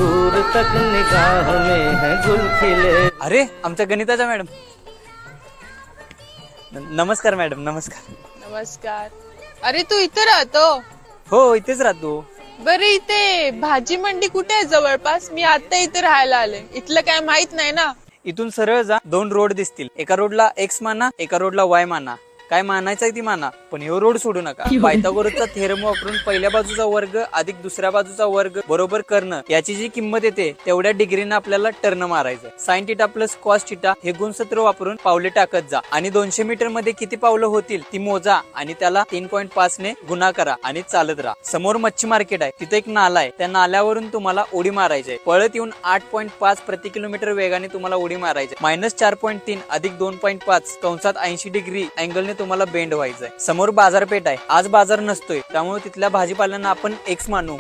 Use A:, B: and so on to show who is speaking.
A: दूर तक निगाह में है गुल खिले।
B: अरे आमच्या गणिताच्या मॅडम, नमस्कार मॅडम. नमस्कार.
C: नमस्कार. अरे तू इथे राहतो?
B: हो इथेच राहतो.
C: बरे इथे भाजी मंडी कुठे आहे जवळपास? मी आता इथे राहायला आले. इथलं काय माहित नाही ना.
B: इथून सरळ जा, 2 रोड दिसतील. एका रोडला एक्स माना, एका रोडला वाय माना. काय मानायचं आहे ती माना, पण ह्यो रोड सोडू नका. पायथागोरसचा थेरम वापरून पहिल्या बाजूचा वर्ग अधिक दुसऱ्या बाजूचा वर्ग बरोबर करणं याची जी किंमत येते तेवढ्या डिग्रीनं आपल्याला टर्न मारायचं. Sine theta plus cos theta हे गुणसूत्र वापरून पावले टाकत जा आणि 200 मीटर मध्ये किती पावलं होतील ती मोजा आणि त्याला 3.5 ने गुणा करा आणि चालत राहा. समोर मच्छी मार्केट आहे, तिथे एक नाला आहे. त्या नाल्यावरून तुम्हाला उडी मारायची आहे. पळत येऊन 8.5 प्रति किलोमीटर वेगाने तुम्हाला उडी मारायची. -4.3 अधिक 2.5 कंसात 80 डिग्री अँगलने तुम्हाला बेंड व्हायचंय. समोर बाजारपेठ आहे. आज बाजार नसतोय, त्यामुळे तिथल्या भाजीपाल्यांना आपण एक्स मानू.